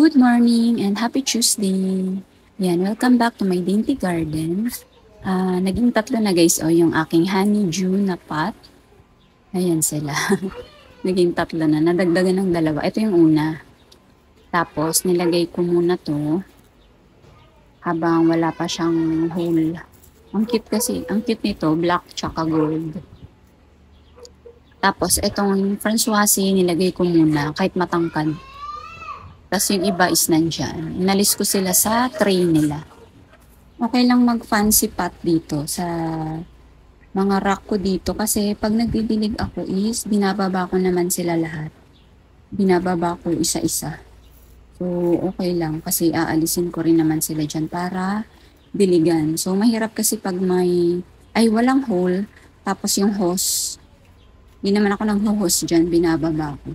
Good morning and happy Tuesday! Yan, welcome back to my dainty garden. Naging tatlo na guys yung aking honeydew na pot. Ayan sila. Naging tatlo na. Nadagdagan ng dalawa. Ito yung una. Tapos nilagay ko muna to habang wala pa siyang hole. Ang cute kasi. Ang cute nito, black tsaka gold. Tapos itong Françoise nilagay ko muna kahit matangkad. Tapos yung iba is nandyan. Inalis ko sila sa tray nila. Okay lang mag-fancy pot dito sa mga rack ko dito. Kasi pag nagdidilig ako is binababa ko naman sila lahat. Binababa ko isa-isa. So okay lang kasi aalisin ko rin naman sila dyan para diligan. So mahirap kasi pag walang hole. Tapos yung hose. Hindi naman ako nag-hose dyan. Binababa ko.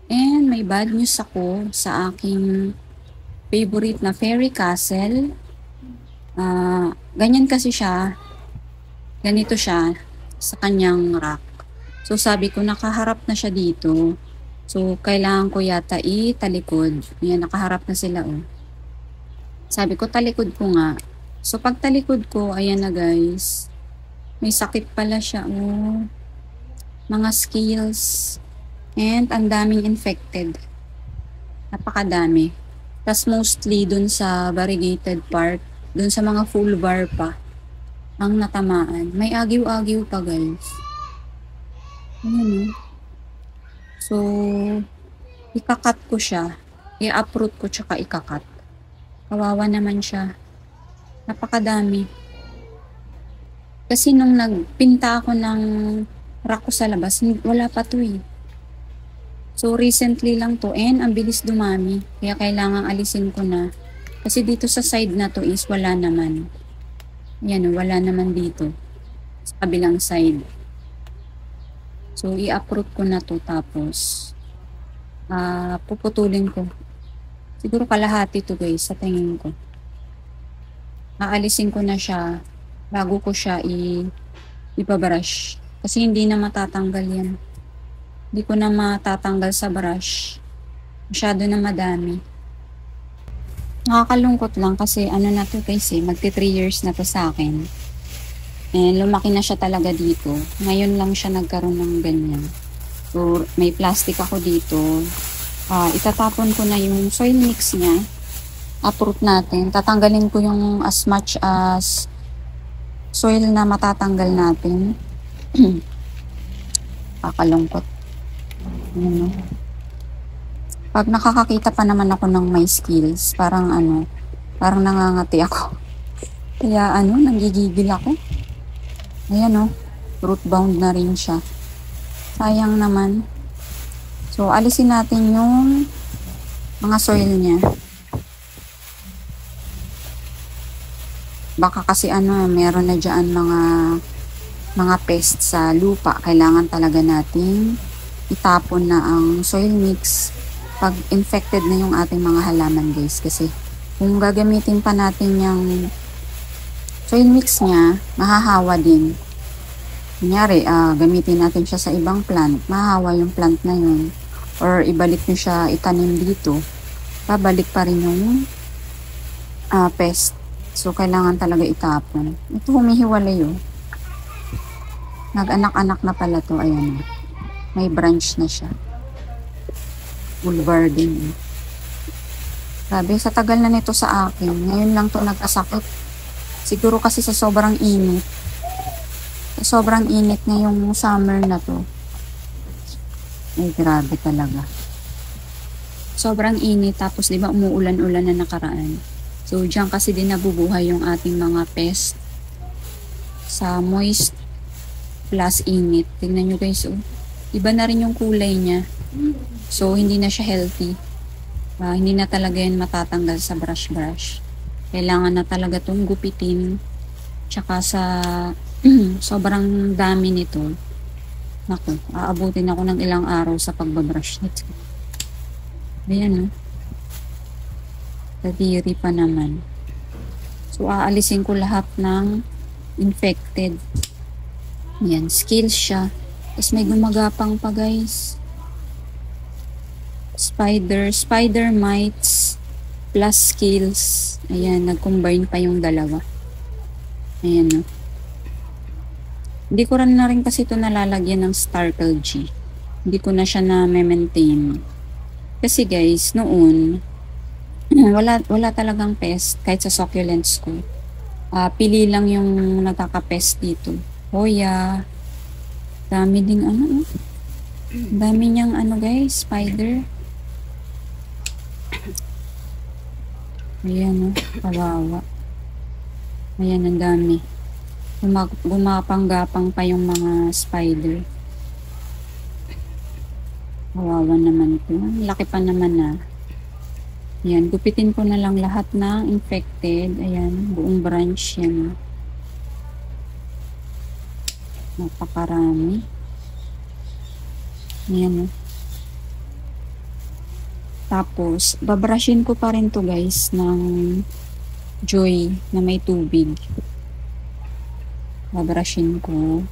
And may bad news ako sa aking favorite na Fairy Castle. Ganyan kasi siya. Ganito siya sa kanyang rack. So sabi ko nakaharap na siya dito. So kailangan ko yata italikod. Ayan, nakaharap na sila oh. Sabi ko talikod ko nga. So pag talikod ko, ayan na guys. May sakit pala siya oh. Mga scales. And ang daming infected. Napakadami. Tas mostly dun sa variegated part, dun sa mga full bar pa, ang natamaan. May agiw-agiw pa guys. Ayan. So, ikakat ko siya. I-uproot ko tsaka ikakat. Kawawa naman siya. Napakadami. Kasi nung nagpinta ako ng rack ko sa labas, wala pa to eh. So, recently lang to and ang bilis dumami. Kaya kailangang alisin ko na. Kasi dito sa side na to is wala naman. Yan, wala naman dito. Sa kabilang side. So, i-uproot ko na to tapos puputulin ko. Siguro kalahati to guys sa tingin ko. Aalisin ko na siya bago ko siya ipabrush. Kasi hindi na matatanggal yan. Hindi ko na matatanggal sa brush. Masyado na madami. Nakakalungkot lang kasi ano na to guys magti 3 years na to sa akin. And lumaki na siya talaga dito. Ngayon lang siya nagkaroon ng ganyan. So may plastic ako dito. Itatapon ko na yung soil mix niya. Uproot natin. Tatanggalin ko yung as much as soil na matatanggal natin. Nakakalungkot. Ano. Pag nakakakita pa naman ako ng may skills, parang nangangati ako. Kaya nanggigigil ako. Ayan root bound na rin siya. Sayang naman. So, alisin natin yung mga soil niya. Baka kasi meron na dyan mga pests sa lupa. Kailangan talaga nating itapon na ang soil mix pag infected na yung ating mga halaman guys. Kasi kung gagamitin pa natin yung soil mix niya, mahahawa din. Kunyari, gamitin natin siya sa ibang plant, mahahawa yung plant na yun. Or ibalik nyo siya, itanim dito, babalik pa rin yung pest. So, kailangan talaga itapon. Ito humihiwalay yun. Nag-anak-anak na pala to. Ayan. May branch na siya. Boulevard din. Sabi, sa tagal na nito sa akin, ngayon lang to nagkasakit. Siguro kasi sa sobrang init. Sa sobrang init ngayong summer na to. Ay, grabe talaga. Sobrang init, tapos diba umuulan-ulan na nakaraan. So, diyan kasi din nabubuhay yung ating mga pest. Sa moist plus init. Tingnan nyo guys, iba na rin yung kulay niya. So, hindi na siya healthy. Hindi na talaga yan matatanggal sa brush. Kailangan na talaga itong gupitin. Tsaka sa sobrang dami nito. Naku, aabutin ako ng ilang araw sa pagbabrush nito. Ayan Kadiri pa naman. So, aalisin ko lahat ng infected. Ayan, scales siya. Tapos may gumagapang pa guys. Spider mites. plus skills. Ayan, nag-combine pa yung dalawa. Ayan, no. Hindi ko rin na rin kasi ito nalalagyan ng Startle G. Hindi ko na siya na-maintain. Kasi guys, noon, wala talagang pest kahit sa succulents ko. Pili lang yung nagkaka-pest dito. Hoya. Dami ding ano. Dami niyang ano guys, spider. Ayan, kawawa. Ayan, ang dami. Gumapang-gapang pa yung mga spider. Kawawa naman ito. Laki pa naman na. Ayan, gupitin ko na lang lahat ng infected. Ayan, buong branch yan. Napakarami. Ayan. Tapos, babrushin ko pa rin to guys ng Joy na may tubig. Babrushin ko.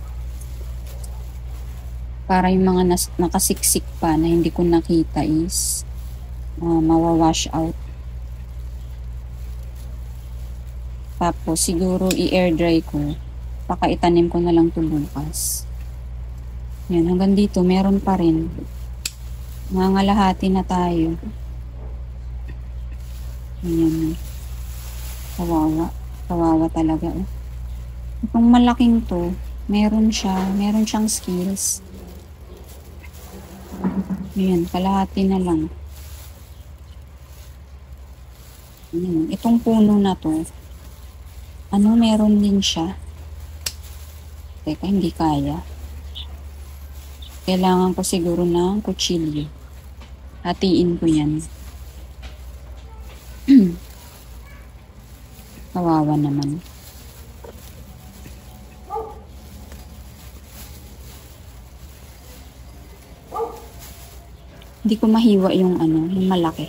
Para yung mga nakasiksik pa na hindi ko nakita is mawawash out. Tapos, siguro i-air dry ko. Pakaitanim ko na lang ito bukas. Yan, hanggang dito, meron pa rin. Nangangalahati na tayo. Ayan. Kawawa. Kawawa talaga. Itong malaking to, meron siyang skills. Ayan, kalahati na lang. Ayan. Itong puno na to, meron din siya. Teka, hindi kaya. Kailangan ko siguro ng kutsilyo. Hatiin ko yan. Kawawa naman. Hindi ko mahiwa yung yung malaki.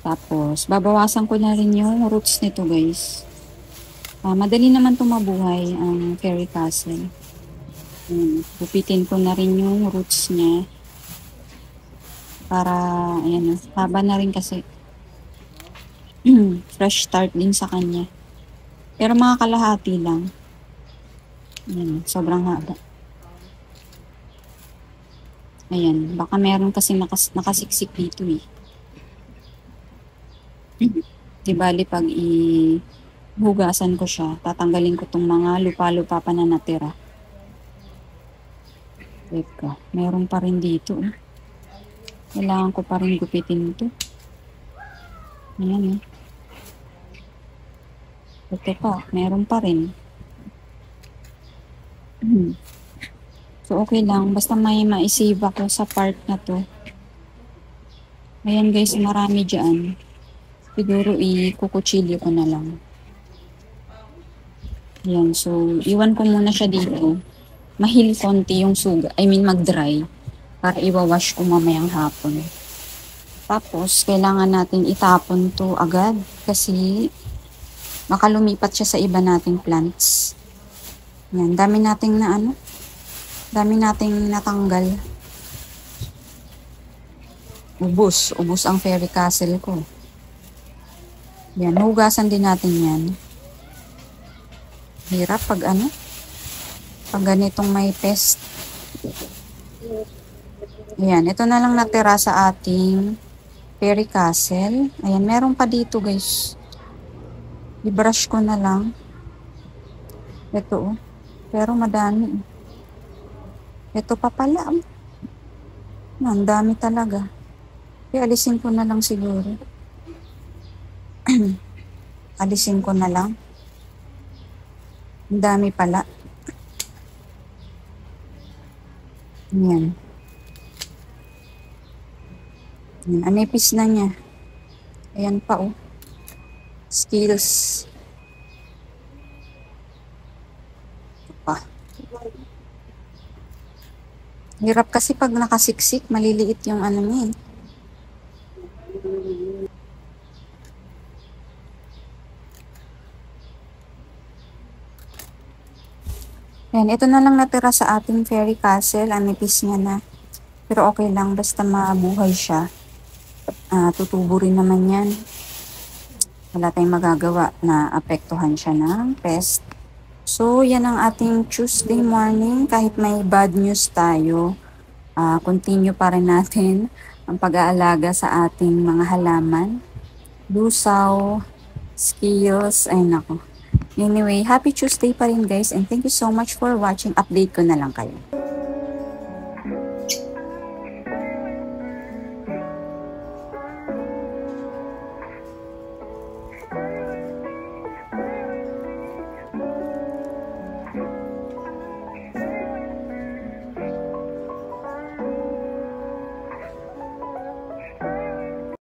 Tapos, babawasan ko na rin yung roots nito guys. Madali naman tumabuhay ang fairy castle. Gupitin ko na rin yung roots niya. Para, ayan, haba na rin kasi. Fresh start din sa kanya. Pero mga kalahati lang. Ayan, sobrang haba. Ayan, baka meron kasi nakasiksik dito eh. Di bali pag hugasan ko siya, tatanggalin ko tong mga lupa-lupa pa na natira. Teka, meron pa rin dito. Kailangan ko pa rin gupitin ito. Ayan. Ito pa, meron pa rin. So, okay lang. Basta may ma-save ako sa part na to. Ayan guys, marami dyan. Siguro i-kukutsilyo ko na lang. Ayan, so, iwan ko muna siya dito. Mahil konti yung suga. Mag-dry. Para iwawash ko mamayang hapon. Tapos, kailangan natin itapon to agad. Kasi, baka lumipat siya sa iba nating plants. Ayan, dami nating dami nating natanggal. Ubus ang fairy castle ko. Yan, hugasan din natin yan. Hirap pag pag ganitong may pest. Ayan, ito na lang natira sa ating fairy castle. Ayan, meron pa dito guys. I-brush ko na lang. Ito pero madami. Ito pa pala. Ang dami talaga. Kaya alisin ko na lang siguro. Alisin ko na lang. Ang dami pala. Ayan. Ayan. Anipis na niya. Ayan pa Skills. Ito pa. Hirap kasi pag nakasiksik, maliliit yung niya. Ayan, ito na lang natira sa ating fairy castle. Ang nipis niya na. Pero okay lang, basta mabuhay siya. tutubo rin naman yan. Wala tayong magagawa na apektuhan siya ng pest. So, yan ang ating Tuesday morning. Kahit may bad news tayo, continue pa rin natin ang pag-aalaga sa ating mga halaman. Lusaw, skills, ay nako. Anyway, happy Tuesday pa rin guys, and thank you so much for watching. Update ko na lang kayo.